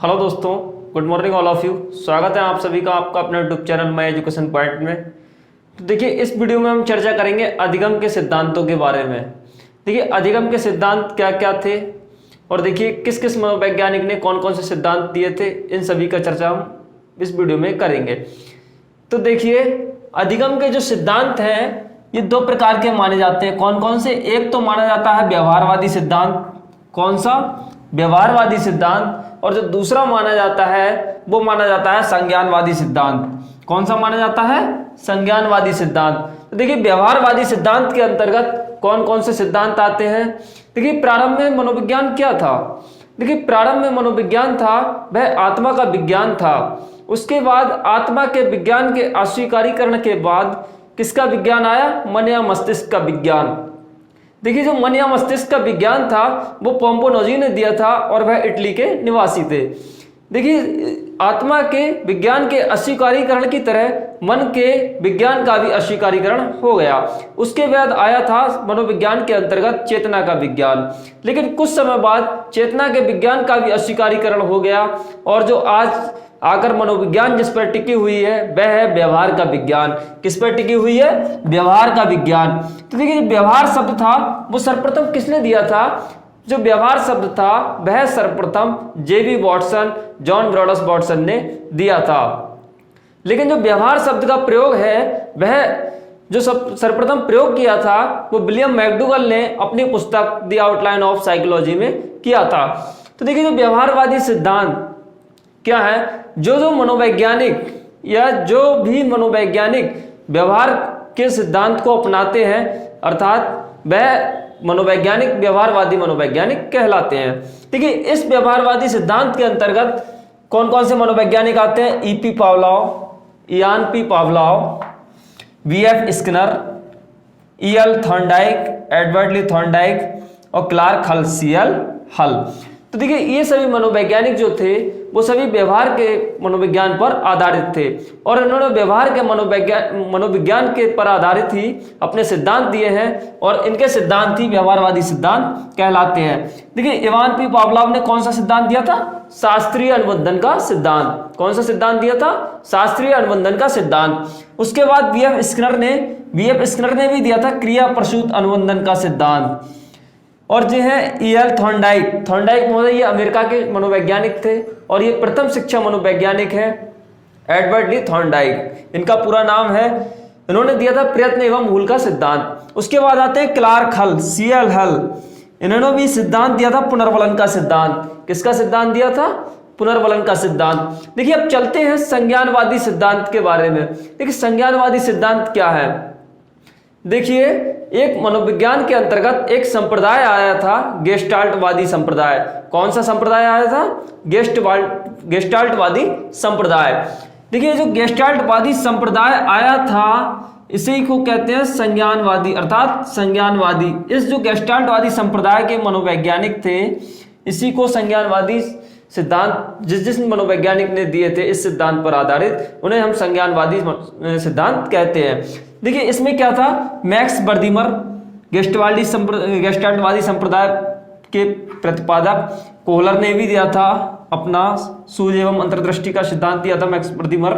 Hello दोस्तों, good morning all of you. स्वागत है आप सभी का आपका अपने YouTube channel my education point में। तो देखिए, इस वीडियो में हम चर्चा करेंगे अधिगम के सिद्धांतों के बारे में। देखिए, अधिगम के सिद्धांत क्या क्या थे और देखिए किस किस मनोवैज्ञानिक ने कौन कौन से सिद्धांत दिए थे, इन सभी का चर्चा हम इस वीडियो में करेंगे। तो देखिए, अधिगम के जो सिद्धांत हैं ये दो प्रकार के माने जाते हैं। कौन कौन से? एक तो माना जाता है व्यवहारवादी सिद्धांत। कौन सा? व्यवहारवादी सिद्धांत। और जो दूसरा माना जाता है वो माना जाता है संज्ञानवादी सिद्धांत। कौन सा माना जाता है? संज्ञानवादी सिद्धांत। तो देखिए, व्यवहारवादी सिद्धांत के अंतर्गत कौन कौन से सिद्धांत आते हैं। देखिए, प्रारंभ में मनोविज्ञान क्या था? देखिए, प्रारंभ में मनोविज्ञान था वह आत्मा का विज्ञान था। उसके बाद आत्मा के विज्ञान के अस्वीकारीकरण के बाद किसका विज्ञान आया? मन या मस्तिष्क का विज्ञान। देखिए, जो मन या मस्तिष्क का विज्ञान था वो पोम्पोनोजी ने दिया था और वह इटली के निवासी थे। देखिए, आत्मा के विज्ञान के अस्वीकारीकरण की तरह मन के विज्ञान का भी अस्वीकारीकरण हो गया। उसके बाद आया था मनोविज्ञान के अंतर्गत चेतना का विज्ञान। लेकिन कुछ समय बाद चेतना के विज्ञान का भी अस्वीकारीकरण हो गया और जो आज आकर मनोविज्ञान जिस पर टिकी हुई है वह है व्यवहार का विज्ञान। किस पर टिकी हुई है? व्यवहार का विज्ञान। तो देखिए, व्यवहार शब्द था वो सर्वप्रथम किसने दिया था? जो व्यवहार शब्द था वह सर्वप्रथम जेबी वॉटसन, जॉन ब्रॉडस वॉटसन ने दिया था। लेकिन जो व्यवहार शब्द का प्रयोग है वह जो सर्वप्रथम प्रयोग किया था वो विलियम मैकडूगल ने अपनी पुस्तक द आउटलाइन ऑफ साइकोलॉजी में किया था। तो देखिए, जो व्यवहारवादी सिद्धांत क्या है, जो मनोवैज्ञानिक या जो भी मनोवैज्ञानिक व्यवहार के सिद्धांत को अपनाते हैं अर्थात वह मनोवैज्ञानिक व्यवहारवादी मनोवैज्ञानिक कहलाते हैं। देखिए, इस व्यवहारवादी सिद्धांत के अंतर्गत कौन कौन से मनोवैज्ञानिक आते हैं? EP Pavlov, Ian P Pavlov, VF Skinner, EL Thorndike, Edward Lee Thorndike और क्लार्क हल, सीएल हल। तो देखिए, ये सभी मनोवैज्ञानिक जो थे वो सभी व्यवहार के मनोविज्ञान पर आधारित थे और इन्होंने व्यवहार के मनोविज्ञान के पर आधारित ही अपने सिद्धांत दिए हैं और इनके सिद्धांत ही व्यवहारवादी सिद्धांत कहलाते हैं। देखिए, इवान पी पावलोव ने कौन सा सिद्धांत दिया था? शास्त्रीय अनुबंधन का सिद्धांत। कौन सा सिद्धांत दिया था? शास्त्रीय अनुबंधन का सिद्धांत। उसके बाद वीएफ स्किनर ने भी दिया था क्रिया प्रसूत अनुबंधन का सिद्धांत। और जो है ईएल थॉर्नडाइक महोदय ये अमेरिका के मनोवैज्ञानिक थे और ये प्रथम शिक्षा मनोवैज्ञानिक है, एडवर्ड ली थॉर्नडाइक इनका पूरा नाम है। इन्होंने दिया था प्रयत्न एवं मूल का सिद्धांत। उसके बाद आते हैं क्लार्क हल, सीएल हल। इन्होंने भी सिद्धांत दिया था पुनर्वलन का सिद्धांत। किसका सिद्धांत दिया था? पुनर्वलन का सिद्धांत। देखिए, अब चलते हैं संज्ञानवादी सिद्धांत के बारे में। देखिए, संज्ञानवादी सिद्धांत क्या है? देखिए, एक मनोविज्ञान के अंतर्गत एक संप्रदाय आया था, गेस्टाल्टवादी संप्रदाय। कौन सा संप्रदाय आया था? गेस्टाल्टवादी संप्रदाय। देखिए, जो गेस्टाल्टवादी संप्रदाय आया था इसी को कहते हैं संज्ञानवादी अर्थात संज्ञानवादी। इस जो गेस्टाल्टवादी संप्रदाय के मनोवैज्ञानिक थे इसी को संज्ञानवादी सिद्धांत जिस मनोवैज्ञानिक ने दिए थे इस सिद्धांत पर आधारित उन्हें हम संज्ञानवादी सिद्धांत कहते हैं। देखिए, इसमें क्या था? मैक्स बर्दीमर गेस्टाल्टवादी संप्रदाय के प्रतिपादक, कोहलर ने भी दिया था अपना सूझ एवं अंतर्दृष्टि का सिद्धांत दिया था मैक्स बर्दीमर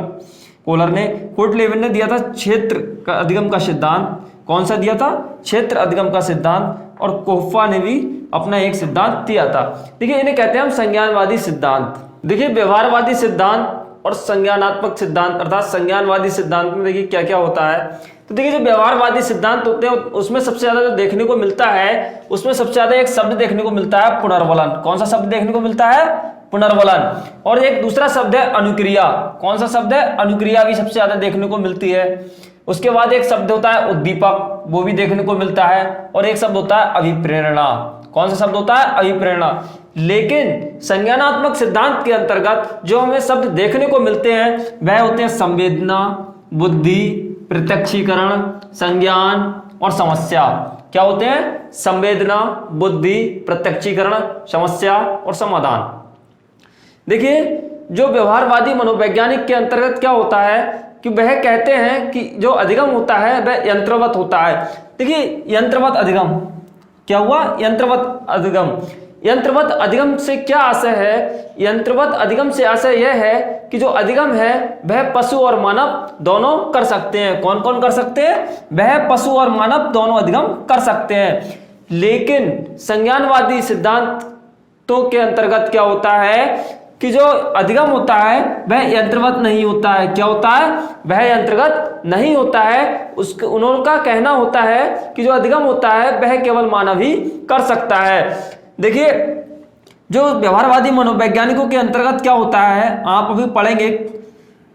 कोहलर ने। फुर्टलेवन ने दिया था क्षेत्र का अधिगम का सिद्धांत। कौन सा दिया था? क्षेत्र अधिगम का सिद्धांत। और कोफ्फा ने भी अपना एक सिद्धांत दिया था। देखिए, इन्हें कहते हैं हम संज्ञानवादी सिद्धांत। देखिए, व्यवहारवादी सिद्धांत और संज्ञानात्मक सिद्धांत अर्थात संज्ञानवादी सिद्धांत में देखिए क्या क्या होता है। तो देखिए, जो व्यवहारवादी सिद्धांत होते हैं उसमें सबसे ज्यादा जो देखने को मिलता है उसमें सबसे ज्यादा एक शब्द देखने को मिलता है पुनर्वलन। कौन सा शब्द देखने को मिलता है? पुनर्वलन। और एक दूसरा शब्द है अनुक्रिया। कौन सा शब्द है? अनुक्रिया भी सबसे ज्यादा देखने को मिलती है। उसके बाद एक शब्द होता है उद्दीपक, वो भी देखने को मिलता है। और एक शब्द होता है अभिप्रेरणा। कौन सा शब्द होता है? अभिप्रेरणा। लेकिन संज्ञानात्मक सिद्धांत के अंतर्गत जो हमें शब्द देखने को मिलते हैं वह होते हैं संवेदना, बुद्धि, प्रत्यक्षीकरण, संज्ञान और समस्या। क्या होते हैं? संवेदना, बुद्धि, प्रत्यक्षीकरण, समस्या और समाधान। देखिए, जो व्यवहारवादी मनोवैज्ञानिक के अंतर्गत क्या होता है कि वह कहते हैं कि जो अधिगम होता है वह यंत्रवत होता है। देखिए, यंत्रवत अधिगम क्या हुआ? यंत्रवत अधिगम यंत्रवत अधिगम से क्या आशय है? यंत्रवत अधिगम से आशय यह है कि जो अधिगम है वह पशु और मानव दोनों कर सकते हैं। कौन कौन कर सकते हैं? वह पशु और मानव दोनों अधिगम कर सकते हैं। लेकिन संज्ञानवादी सिद्धांतों के अंतर्गत क्या होता है कि जो अधिगम होता है वह यंत्रवत नहीं होता है। क्या होता है? वह यंत्रगत नहीं होता है। उनका कहना होता है कि जो अधिगम होता है वह केवल मानव ही कर सकता है। देखिए, जो व्यवहारवादी मनोवैज्ञानिकों के अंतर्गत क्या होता है, आप अभी पढ़ेंगे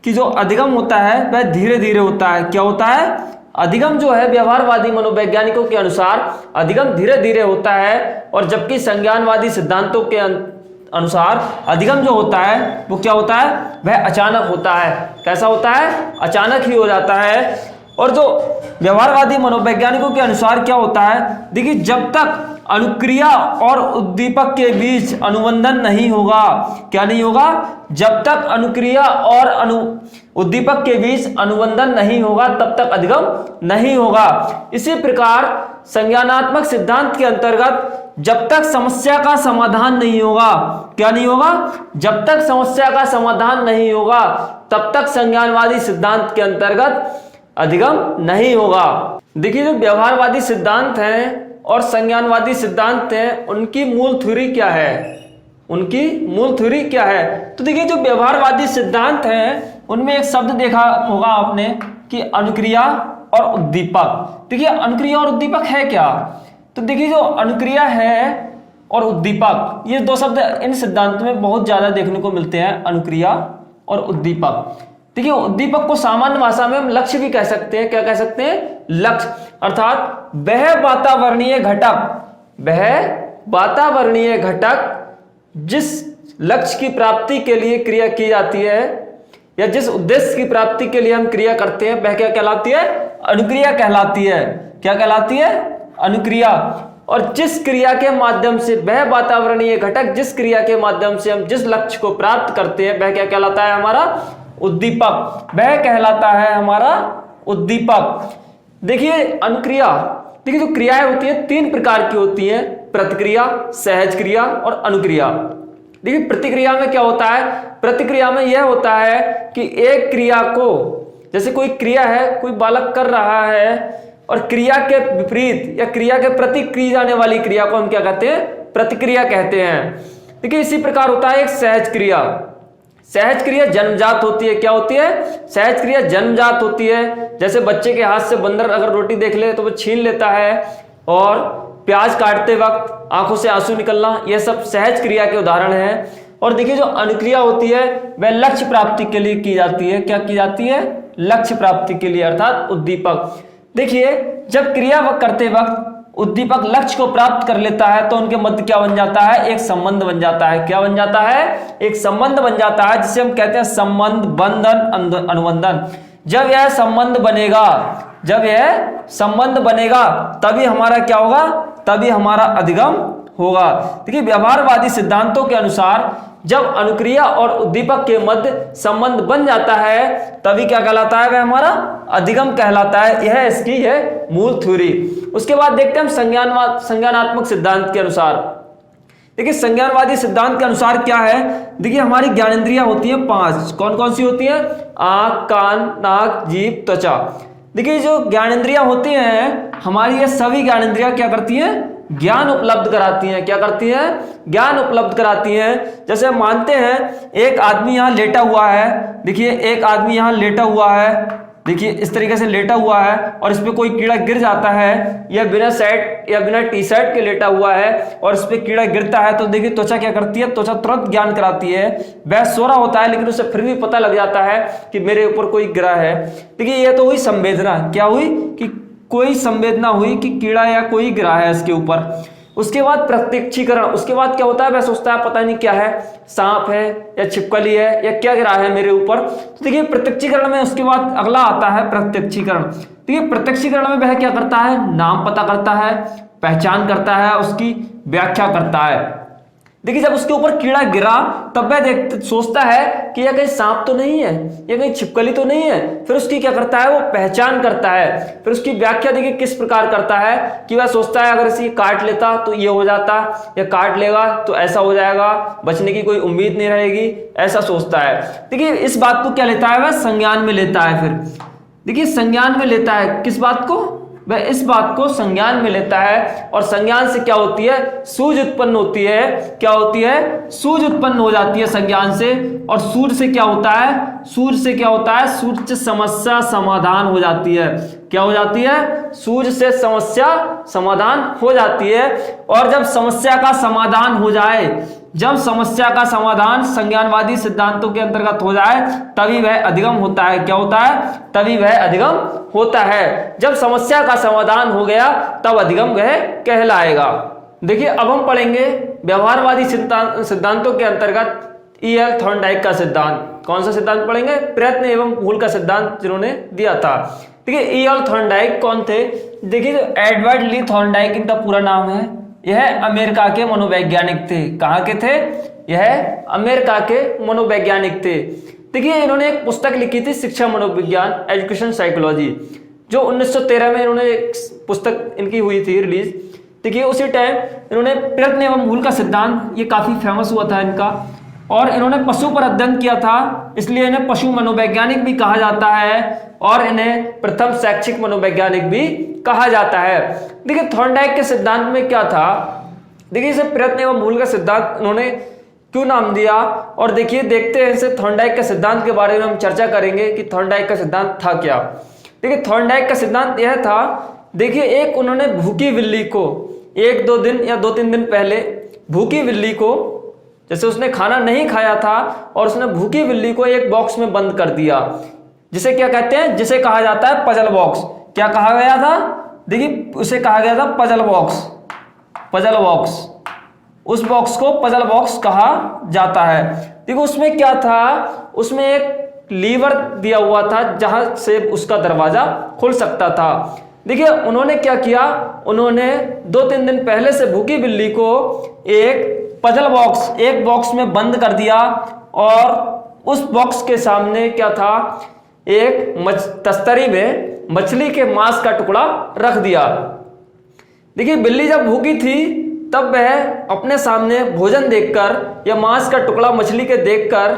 कि जो अधिगम होता है वह धीरे धीरे होता है। क्या होता है? अधिगम जो है व्यवहारवादी मनोवैज्ञानिकों के अनुसार अधिगम धीरे धीरे होता है, और जबकि संज्ञानवादी सिद्धांतों के अनुसार अधिगम जो होता है वो क्या होता है? वह अचानक होता है। कैसा होता है? अचानक ही हो जाता है। और जो व्यवहारवादी मनोवैज्ञानिकों के अनुसार क्या होता है, देखिए, जब तक अनुक्रिया और उद्दीपक के बीच अनुबंधन नहीं होगा, क्या नहीं होगा? जब तक अनुक्रिया और उद्दीपक के बीच अनुबंधन नहीं होगा तब तक अधिगम नहीं होगा। इसी प्रकार संज्ञानात्मक सिद्धांत के अंतर्गत जब तक समस्या का समाधान नहीं होगा, क्या नहीं होगा? जब तक समस्या का समाधान नहीं होगा तब तक संज्ञानवादी सिद्धांत के अंतर्गत अधिगम नहीं होगा। देखिए, जो व्यवहारवादी सिद्धांत हैं और संज्ञानवादी सिद्धांत हैं उनकी मूल थ्योरी क्या है? उनकी मूल थ्योरी क्या है? तो देखिए, जो व्यवहारवादी सिद्धांत हैं उनमें एक शब्द देखा होगा आपने कि अनुक्रिया और उद्दीपक। देखिए, अनुक्रिया और उद्दीपक है क्या? तो देखिए, जो अनुक्रिया है और उद्दीपक, ये दो शब्द इन सिद्धांतों में बहुत ज्यादा देखने को मिलते हैं, अनुक्रिया और उद्दीपक। देखिए, उद्दीपक को सामान्य भाषा में हम लक्ष्य भी कह सकते हैं। क्या कह सकते हैं? लक्ष्य। अर्थात वह वातावरणीय घटक जिस लक्ष्य की प्राप्ति के लिए क्रिया की जाती है या जिस उद्देश्य की प्राप्ति के लिए हम क्रिया करते हैं वह क्या कहलाती है? अनुक्रिया कहलाती है। क्या कहलाती है? अनुक्रिया। और जिस क्रिया के माध्यम से वह वातावरणीय घटक जिस क्रिया के माध्यम से हम जिस लक्ष्य को प्राप्त करते हैं वह क्या कहलाता है? हमारा उद्दीपक। वह कहलाता है हमारा उद्दीपक। देखिए, अनुक्रिया, देखिए, जो क्रियाएं होती हैं तीन प्रकार की होती हैं: प्रतिक्रिया, सहज क्रिया और अनुक्रिया। देखिए, प्रतिक्रिया में क्या होता है? प्रतिक्रिया में यह होता है कि एक क्रिया को, जैसे कोई क्रिया है, कोई बालक कर रहा है और क्रिया के विपरीत या क्रिया के प्रति की जाने वाली क्रिया को हम क्या कहते हैं? प्रतिक्रिया कहते हैं। देखिए, इसी प्रकार होता है एक सहज क्रिया। सहज क्रिया जन्मजात होती है। क्या होती है? सहज क्रिया जन्मजात होती है। जैसे बच्चे के हाथ से बंदर अगर रोटी देख ले तो वो छीन लेता है, और प्याज काटते वक्त आंखों से आंसू निकलना, यह सब सहज क्रिया के उदाहरण हैं। और देखिए, जो अनुक्रिया होती है वह लक्ष्य प्राप्ति के लिए की जाती है। क्या की जाती है? लक्ष्य प्राप्ति के लिए, अर्थात उद्दीपक। देखिए, जब क्रिया करते वक्त उद्दीपक लक्ष्य को प्राप्त कर लेता है तो उनके मध्य क्या बन जाता है? एक संबंध बन जाता है। क्या बन जाता है? एक संबंध बन जाता है, जिसे हम कहते हैं संबंध, बंधन, अनुबंधन। जब यह संबंध बनेगा तभी हमारा क्या होगा? तभी हमारा अधिगम होगा। देखिए, व्यवहारवादी सिद्धांतों के अनुसार जब अनुक्रिया और उद्दीपक के मध्य संबंध बन जाता है तभी क्या कहलाता है? वह हमारा अधिगम कहलाता है। यह इसकी है मूल थ्योरी। उसके बाद देखते हैं हम संज्ञानात्मक सिद्धांत के अनुसार। देखिए, संज्ञानवादी सिद्धांत के अनुसार क्या है? देखिए, हमारी ज्ञानेंद्रियां होती हैं 5। कौन कौन सी होती हैं? आंख, कान, नाक, जीभ, त्वचा। देखिए, जो ज्ञानेंद्रियां होती हैं हमारी, ये सभी ज्ञानेंद्रियां क्या करती हैं? ज्ञान उपलब्ध कराती हैं। क्या करती हैं? ज्ञान उपलब्ध कराती हैं। जैसे हम मानते हैं एक आदमी यहाँ लेटा हुआ है। देखिए, एक आदमी यहाँ लेटा हुआ है, देखिए इस तरीके से लेटा हुआ है, और इस पे कोई कीड़ा गिर जाता है, या बिना शर्ट या बिना टी शर्ट के लेटा हुआ है और इस पे कीड़ा गिरता है, तो देखिए त्वचा क्या करती है? त्वचा तुरंत ज्ञान कराती है। वह सो रहा होता है लेकिन उसे फिर भी पता लग जाता है कि मेरे ऊपर कोई गिरा है। देखिए, यह तो हुई संवेदना। क्या हुई? कि कोई संवेदना हुई कि कीड़ा या कोई गिरा है इसके ऊपर। उसके बाद प्रत्यक्षीकरण। उसके बाद क्या होता है? वह सोचता है पता नहीं क्या है, सांप है या छिपकली है या क्या गिरा है मेरे ऊपर। तो देखिए, प्रत्यक्षीकरण में उसके बाद अगला आता है प्रत्यक्षीकरण। देखिए, प्रत्यक्षीकरण में वह क्या करता है? नाम पता करता है, पहचान करता है, उसकी व्याख्या करता है। देखिए जब उसके ऊपर कीड़ा गिरा तब वह सोचता है कि यह कहीं सांप तो नहीं है, यह कहीं छिपकली तो नहीं है। फिर उसकी क्या करता है, वो पहचान करता है। फिर उसकी व्याख्या देखिए किस प्रकार करता है कि वह सोचता है अगर इसे काट लेता तो ये हो जाता, या काट लेगा तो ऐसा हो जाएगा, बचने की कोई उम्मीद नहीं रहेगी, ऐसा सोचता है। देखिए इस बात को क्या लेता है, वह संज्ञान में लेता है। फिर देखिए संज्ञान में लेता है किस बात को, वह इस बात को संज्ञान में लेता है। और संज्ञान से क्या होती है, सूझ उत्पन्न होती है। क्या होती है, सूझ उत्पन्न हो जाती है संज्ञान से। और सूझ से क्या होता है, सूझ से क्या होता है, सूझ से समस्या समाधान हो जाती है। क्या हो जाती है, सूझ से समस्या समाधान हो जाती है। और जब समस्या का समाधान हो जाए, जब समस्या का समाधान संज्ञानवादी सिद्धांतों के अंतर्गत हो जाए तभी वह अधिगम होता है। क्या होता है, तभी वह अधिगम होता है। जब समस्या का समाधान हो गया तब अधिगम वह कहलाएगा। देखिए अब हम पढ़ेंगे व्यवहारवादी सिद्धांतों के अंतर्गत E.L. थॉर्नडाइक का सिद्धांत। कौन सा सिद्धांत पढ़ेंगे, प्रयत्न एवं भूल का सिद्धांत जिन्होंने दिया था। देखिए E.L. थॉर्नडाइक कौन थे, देखिए एडवर्ड ली थॉर्नडाइक इनका पूरा नाम है। यह अमेरिका के मनोवैज्ञानिक थे। कहाँ के थे, यह अमेरिका के मनोवैज्ञानिक थे। देखिए इन्होंने एक पुस्तक लिखी थी शिक्षा मनोविज्ञान, एजुकेशन साइकोलॉजी, जो 1913 में इन्होंने एक पुस्तक इनकी हुई थी रिलीज। देखिए उसी टाइम इन्होंने प्रयत्न एवं भूल का सिद्धांत, ये काफी फेमस हुआ था इनका। और इन्होंने पशु पर अध्ययन किया था, इसलिए इन्हें पशु मनोवैज्ञानिक भी कहा जाता है। और इन्हें प्रथम शैक्षिक मनोवैज्ञानिक भी कहा जाता है। देखिए थॉर्नडाइक के सिद्धांत में क्या था, देखिए इसे प्रयत्न एवं भूल का सिद्धांत इन्होंने क्यों नाम दिया, और देखिए देखते हैं इसे थॉर्नडाइक के सिद्धांत के बारे में हम चर्चा करेंगे कि थॉर्नडाइक का सिद्धांत था क्या। देखिए थॉर्नडाइक का सिद्धांत यह था, देखिए एक उन्होंने भूखी बिल्ली को 1-2 दिन या 2-3 दिन पहले भूखी बिल्ली को, जैसे उसने खाना नहीं खाया था और उसने भूखी बिल्ली को एक बॉक्स में बंद कर दिया, जिसे क्या कहते हैं, जिसे कहा जाता है पजल बॉक्स। क्या कहा गया था, देखिए उसे कहा गया था पजल बॉक्स। पजल बॉक्स, उस बॉक्स को पजल बॉक्स कहा जाता है। देखो उसमें क्या था, उसमें एक लीवर दिया हुआ था जहां से उसका दरवाजा खुल सकता था। देखिए उन्होंने क्या किया, उन्होंने 2-3 दिन पहले से भूखी बिल्ली को एक पजल बॉक्स, एक बॉक्स में बंद कर दिया। और उस बॉक्स के सामने क्या था, एक तस्तरी में मछली के मांस का टुकड़ा रख दिया। देखिए बिल्ली जब भूखी थी तब वह अपने सामने भोजन देखकर या मांस का टुकड़ा मछली के देखकर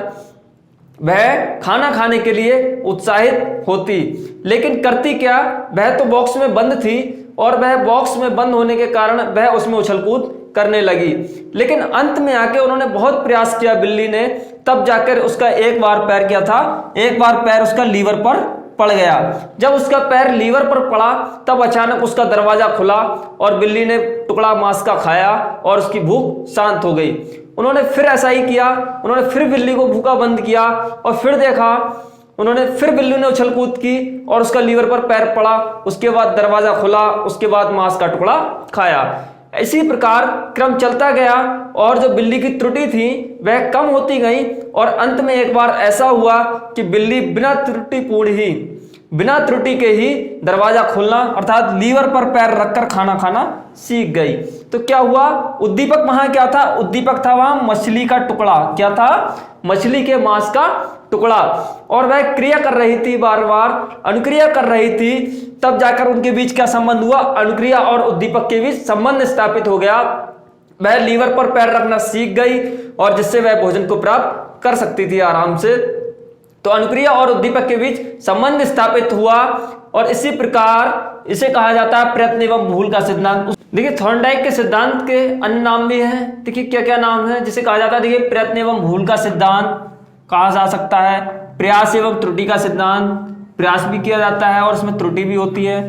वह खाना खाने के लिए उत्साहित होती, लेकिन करती क्या, वह तो बॉक्स में बंद थी और वह बॉक्स में बंद होने के कारण वह उसमें उछल कूद करने लगी। लेकिन अंत में आके उन्होंने बहुत प्रयास किया बिल्ली ने, तब जाकर उसका एक बार पैर क्या था, एक बार पैर उसका लीवर पर पड़ गया। जब उसका पैर लीवर पर पड़ा तब अचानक उसका दरवाजा खुला और बिल्ली ने टुकड़ा मांस का खाया और उसकी भूख शांत हो गई। उन्होंने फिर ऐसा ही किया, उन्होंने फिर बिल्ली को भूखा बंद किया और फिर देखा, उन्होंने फिर बिल्ली ने उछल कूद की और उसका लीवर पर पैर पड़ा, उसके बाद दरवाजा खुला, उसके बाद मांस का टुकड़ा खाया। इसी प्रकार क्रम चलता गया और जो बिल्ली की त्रुटि थी वह कम होती गई और अंत में एक बार ऐसा हुआ कि बिल्ली बिना त्रुटि के ही दरवाजा खोलना अर्थात लीवर पर पैर रखकर खाना खाना सीख गई। तो क्या हुआ, उद्दीपक वहां क्या था, उद्दीपक था वहां मछली का टुकड़ा। क्या था, मछली के मांस का टुकड़ा। और वह क्रिया कर रही थी, बार बार अनुक्रिया कर रही थी, तब जाकर उनके बीच क्या संबंध हुआ, अनुक्रिया और उद्दीपक के बीच संबंध स्थापित हो गया। वह लीवर पर पैर रखना सीख गई और जिससे वह भोजन को प्राप्त कर सकती थी आराम से। तो अनुक्रिया और उद्दीपक के बीच संबंध स्थापित हुआ और इसी प्रकार इसे कहा जाता है प्रयत्न एवं भूल का सिद्धांत। देखिए थॉर्नडाइक के सिद्धांत के अन्य नाम भी हैं। देखिए क्या क्या नाम है जिसे कहा जाता है, देखिए प्रयत्न एवं भूल का सिद्धांत कहा जा सकता है, प्रयास एवं त्रुटि का सिद्धांत, प्रयास भी किया जाता है और इसमें त्रुटि भी होती है।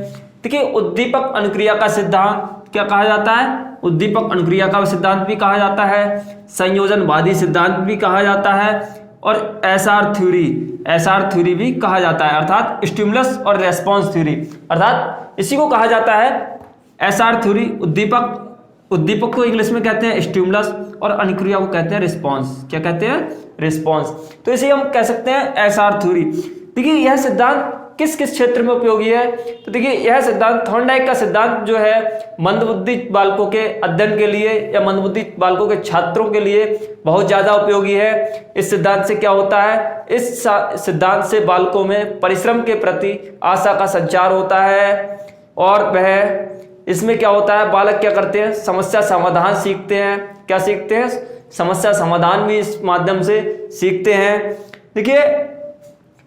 देखिए उद्दीपक अनुक्रिया का सिद्धांत क्या कहा जाता है, उद्दीपक अनुक्रिया का सिद्धांत भी कहा जाता है, संयोजनवादी सिद्धांत भी कहा जाता है और एसआर थ्योरी भी कहा जाता है, अर्थात स्टिमुलस और रेस्पॉन्स थ्योरी, अर्थात इसी को कहा जाता है एसआर थ्योरी। उद्दीपक को इंग्लिश में कहते हैं स्टिमुलस और अनुक्रिया को कहते हैं रिस्पॉन्स। क्या कहते हैं, रिस्पॉन्स। तो इसे हम कह सकते हैं एसआर थ्योरी। देखिए यह सिद्धांत किस किस क्षेत्र में उपयोगी है? तो देखिए यह सिद्धांत, थॉर्नडाइक का सिद्धांत जो है मंदबुद्धि बालकों के अध्ययन के लिए या मंदबुद्धि बालकों के छात्रों के लिए बहुत ज्यादा उपयोगी है। इस सिद्धांत से क्या होता है? इस सिद्धांत से बालकों में परिश्रम के प्रति आशा का संचार होता है और वह इसमें क्या होता है, बालक क्या करते हैं, समस्या समाधान सीखते हैं। क्या सीखते हैं? समस्या समाधान भी इस माध्यम से सीखते हैं। देखिए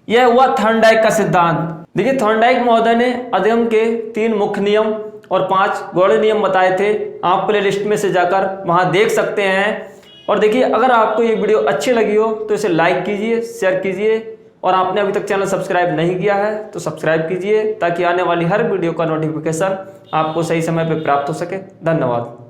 यह हुआ थॉर्नडाइक का सिद्धांत। देखिए थॉर्नडाइक महोदय ने अधिगम के 3 मुख्य नियम और 5 गौण नियम बताए थे। आप प्ले लिस्ट में से जाकर वहां देख सकते हैं। और देखिए अगर आपको ये वीडियो अच्छी लगी हो तो इसे लाइक कीजिए, शेयर कीजिए और आपने अभी तक चैनल सब्सक्राइब नहीं किया है तो सब्सक्राइब कीजिए ताकि आने वाली हर वीडियो का नोटिफिकेशन आपको सही समय पर प्राप्त हो सके। धन्यवाद।